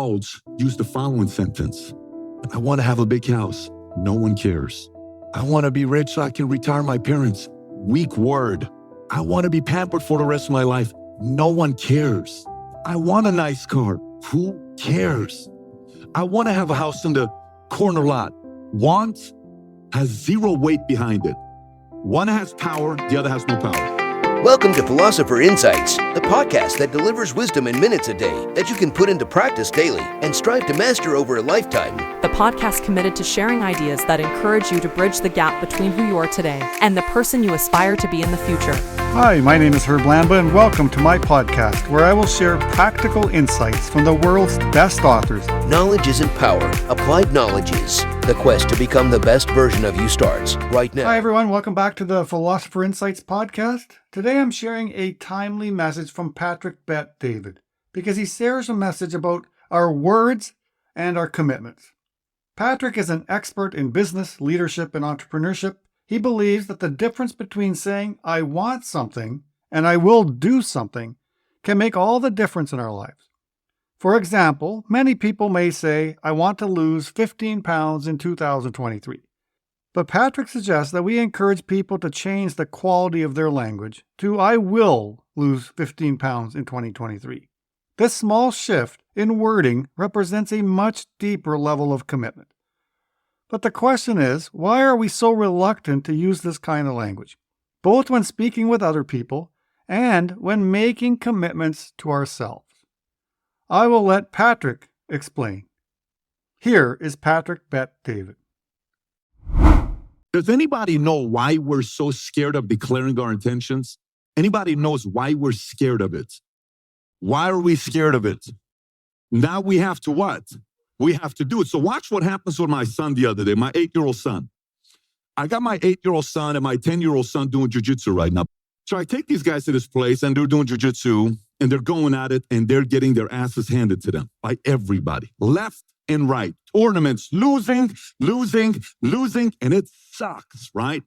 use the following sentence. I want to have a big house. No one cares. I want to be rich so I can retire my parents. Weak word. I want to be pampered for the rest of my life. No one cares. I want a nice car. Who cares? I want to have a house in the corner lot. Want has zero weight behind it. One has power, the other has no power. Welcome to Philosopher Insights, the podcast that delivers wisdom in minutes a day that you can put into practice daily and strive to master over a lifetime. The podcast committed to sharing ideas that encourage you to bridge the gap between who you are today and the person you aspire to be in the future. Hi, my name is Herb Lamba, and welcome to my podcast, where I will share practical insights from the world's best authors. Knowledge isn't power. Applied knowledge is. The quest to become the best version of you starts right now. Hi, everyone. Welcome back to the Philosopher Insights podcast. Today, I'm sharing a timely message from Patrick Bet-David because he shares a message about our words and our commitments. Patrick is an expert in business, leadership, and entrepreneurship. He believes that the difference between saying, I want something, and I will do something, can make all the difference in our lives. For example, many people may say, I want to lose 15 pounds in 2023. But Patrick suggests that we encourage people to change the quality of their language to, I will lose 15 pounds in 2023. This small shift in wording represents a much deeper level of commitment. But the question is, why are we so reluctant to use this kind of language, both when speaking with other people and when making commitments to ourselves? I will let Patrick explain. Here is Patrick Bet-David. Does anybody know why we're so scared of declaring our intentions? Anybody knows why we're scared of it? Why are we scared of it? Now we have to what? We have to do it. So watch what happens with my son the other day, my 8-year-old son. I got my 8-year-old son and my 10-year-old son doing jiu-jitsu right now. So I take these guys to this place and they're doing jiu-jitsu and they're going at it and they're getting their asses handed to them by everybody, left and right. Tournaments, losing, and it sucks, right?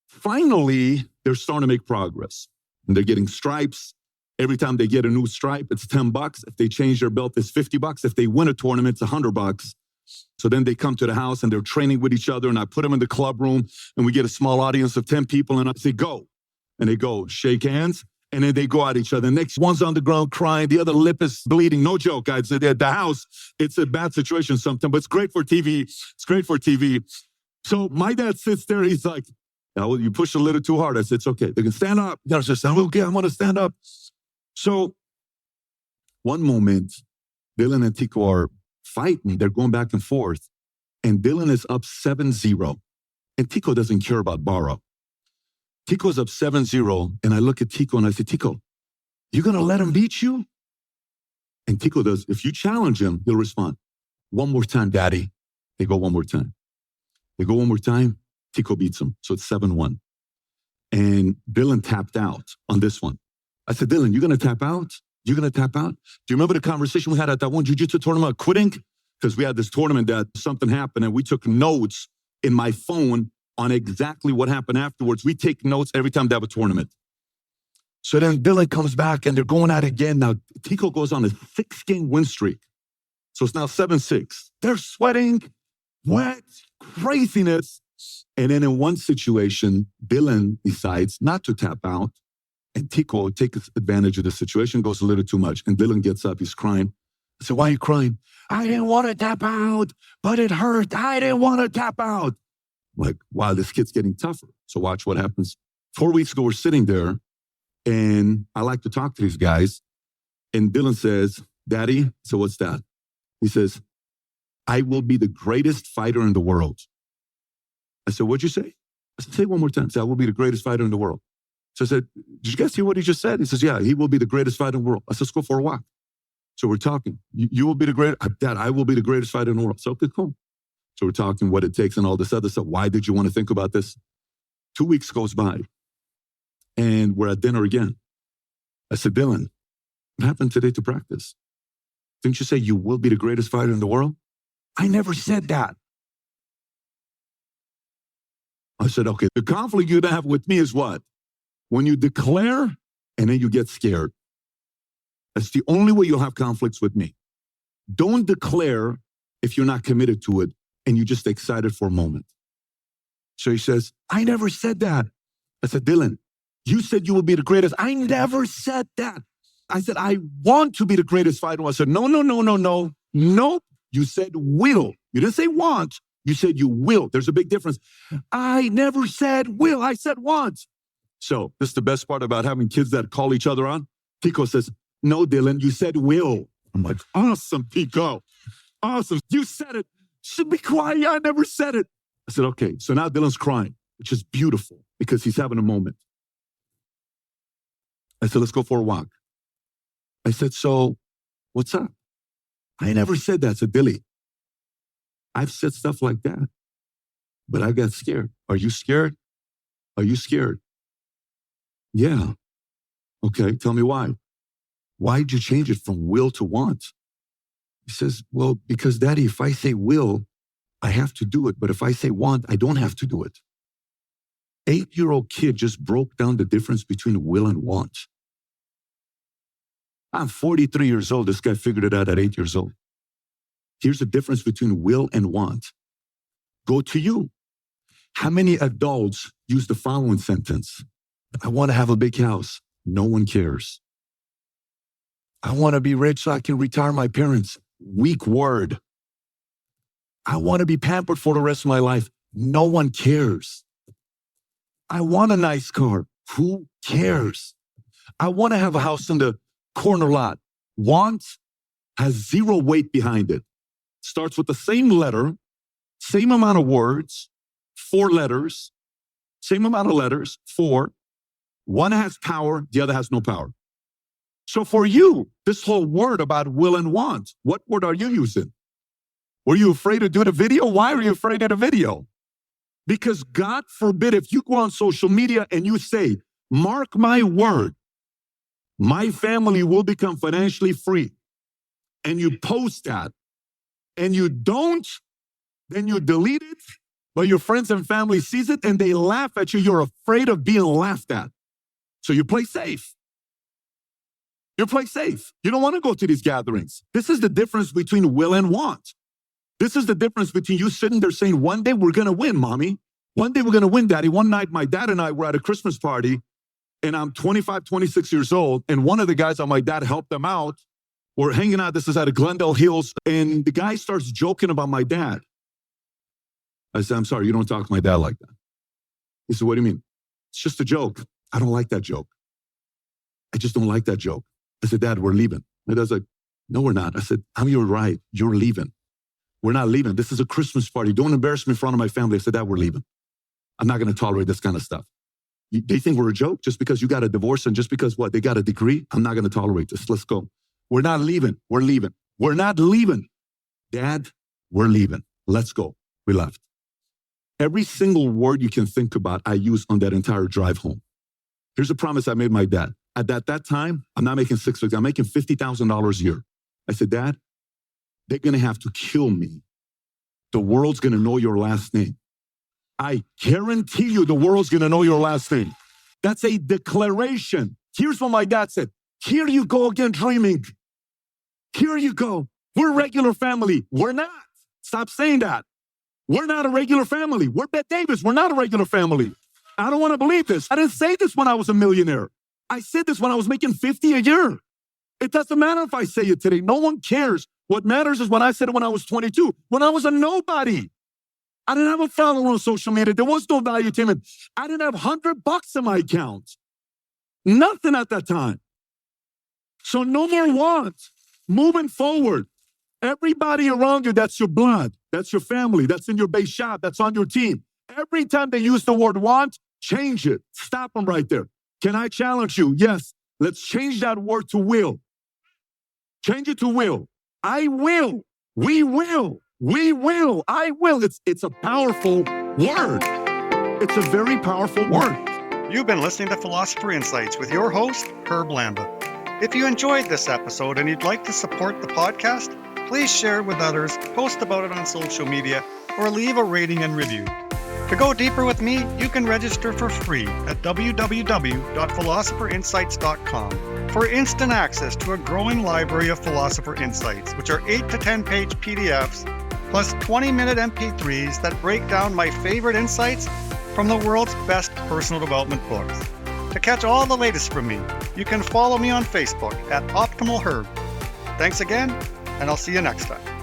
Finally, they're starting to make progress and they're getting stripes. Every time they get a new stripe, it's $10. If they change their belt, it's $50. If they win a tournament, it's $100. So then they come to the house and they're training with each other and I put them in the club room and we get a small audience of 10 people and I say, go. And they go, shake hands. And then they go at each other. Next one's on the ground crying. The other lip is bleeding. No joke, guys. At the house, it's a bad situation sometimes, but it's great for TV. It's great for TV. So my dad sits there. He's like, oh, you push a little too hard. I said, it's okay. They can stand up. You gotta stand up. Okay, I'm going to stand up. So one moment, Dylan and Tico are fighting. They're going back and forth. And Dylan is up 7-0. And Tico doesn't care about borrow. Tico's up 7-0. And I look at Tico and I say, Tico, you going to let him beat you? And Tico does. If you challenge him, he'll respond. One more time, Daddy. They go one more time. They go one more time. Tico beats him. So it's 7-1. And Dylan tapped out on this one. I said, Dylan, you going to tap out? You going to tap out? Do you remember the conversation we had at that one jiu-jitsu tournament, quitting? Because we had this tournament that something happened and we took notes in my phone on exactly what happened afterwards. We take notes every time they have a tournament. So then Dylan comes back and they're going at it again. Now, Tico goes on a 6-game win streak. So it's now 7-6. They're sweating, wet, craziness. And then in one situation, Dylan decides not to tap out. And Tico takes advantage of the situation, goes a little too much. And Dylan gets up, he's crying. I said, why are you crying? I didn't want to tap out, but it hurt. I didn't want to tap out. I'm like, wow, this kid's getting tougher. So watch what happens. 4 weeks ago, we're sitting there, and I like to talk to these guys. And Dylan says, Daddy, so what's that? He says, I will be the greatest fighter in the world. I said, what'd you say? I said, say it one more time. I said, I will be the greatest fighter in the world. So I said, did you guys hear what he just said? He says, yeah, he will be the greatest fighter in the world. I said, let's go for a walk. So we're talking. You will be the greatest. Dad, I will be the greatest fighter in the world. So, okay, cool. So we're talking what it takes and all this other stuff. Why did you want to think about this? 2 weeks goes by and we're at dinner again. I said, Dylan, what happened today to practice? Didn't you say you will be the greatest fighter in the world? I never said that. I said, okay, the conflict you're going to have with me is what? When you declare and then you get scared. That's the only way you'll have conflicts with me. Don't declare if you're not committed to it and you're just excited for a moment. So he says, I never said that. I said, Dylan, you said you will be the greatest. I never said that. I said, I want to be the greatest fighter. I said, no. Nope. You said will. You didn't say want. You said you will. There's a big difference. I never said will. I said want. So this is the best part about having kids that call each other on. Pico says, no, Dylan, you said will. I'm like, awesome, Pico. Awesome. You said it. Should be quiet. I never said it. I said, okay. So now Dylan's crying, which is beautiful because he's having a moment. I said, let's go for a walk. I said, so what's up? I never said that. I said, Billy, I've said stuff like that, but I got scared. Are you scared? Are you scared? Yeah. Okay. Tell me why. Why did you change it from will to want? He says, well, because Daddy, if I say will, I have to do it. But if I say want, I don't have to do it. 8-year-old kid just broke down the difference between will and want. I'm 43 years old. This guy figured it out at 8 years old. Here's the difference between will and want. Go to you. How many adults use the following sentence? I want to have a big house. No one cares. I want to be rich so I can retire my parents. Weak word. I want to be pampered for the rest of my life. No one cares. I want a nice car. Who cares? I want to have a house in the corner lot. Want has zero weight behind it. Starts with the same letter, same amount of words, 4 letters, same amount of letters, 4. One has power, the other has no power. So for you, this whole word about will and want, what word are you using? Were you afraid to do the video? Why were you afraid of the video? Because God forbid if you go on social media and you say, mark my word, my family will become financially free, and you post that, and you don't, then you delete it, but your friends and family sees it and they laugh at you. You're afraid of being laughed at. So you play safe. You play safe. You don't want to go to these gatherings. This is the difference between will and want. This is the difference between you sitting there saying, one day we're going to win, Mommy. One day we're going to win, Daddy. One night, my dad and I were at a Christmas party, and I'm 25, 26 years old, and one of the guys on my dad helped them out. We're hanging out. This is at a Glendale Hills, and the guy starts joking about my dad. I said, I'm sorry, you don't talk to my dad like that. He said, what do you mean? It's just a joke. I don't like that joke. I just don't like that joke. I said, Dad, we're leaving. My dad's like, no, we're not. I said, you're right. You're leaving. We're not leaving. This is a Christmas party. Don't embarrass me in front of my family. I said, Dad, we're leaving. I'm not going to tolerate this kind of stuff. They think we're a joke just because you got a divorce and just because what? They got a degree? I'm not going to tolerate this. Let's go. We're not leaving. We're leaving. We're not leaving. Dad, we're leaving. Let's go. We left. Every single word you can think about, I used on that entire drive home. Here's a promise I made my dad. At that time, I'm not making 6 figures. I'm making $50,000 a year. I said, Dad, they're going to have to kill me. The world's going to know your last name. I guarantee you the world's going to know your last name. That's a declaration. Here's what my dad said. Here you go again dreaming. Here you go. We're a regular family. We're not. Stop saying that. We're not a regular family. We're Bette Davis. We're not a regular family. I don't want to believe this. I didn't say this when I was a millionaire. I said this when I was making $50 a year. It doesn't matter if I say it today. No one cares. What matters is when I said it when I was 22, when I was a nobody. I didn't have a follower on social media. There was no value to him. I didn't have $100 in my account. Nothing at that time. So no more want. Moving forward. Everybody around you, that's your blood. That's your family. That's in your base shop. That's on your team. Every time they use the word want, change it. Stop them right there. Can I challenge you? Yes. Let's change that word to will. Change it to will. I will. We will. We will. I will. It's a powerful word. It's a very powerful word. You've been listening to Philosopher Insights with your host, Herb Lamba. If you enjoyed this episode and you'd like to support the podcast, please share it with others, post about it on social media, or leave a rating and review. To go deeper with me, you can register for free at www.philosopherinsights.com for instant access to a growing library of Philosopher Insights, which are 8 to 10 page PDFs plus 20-minute MP3s that break down my favorite insights from the world's best personal development books. To catch all the latest from me, you can follow me on Facebook at Optimal Herb. Thanks again, and I'll see you next time.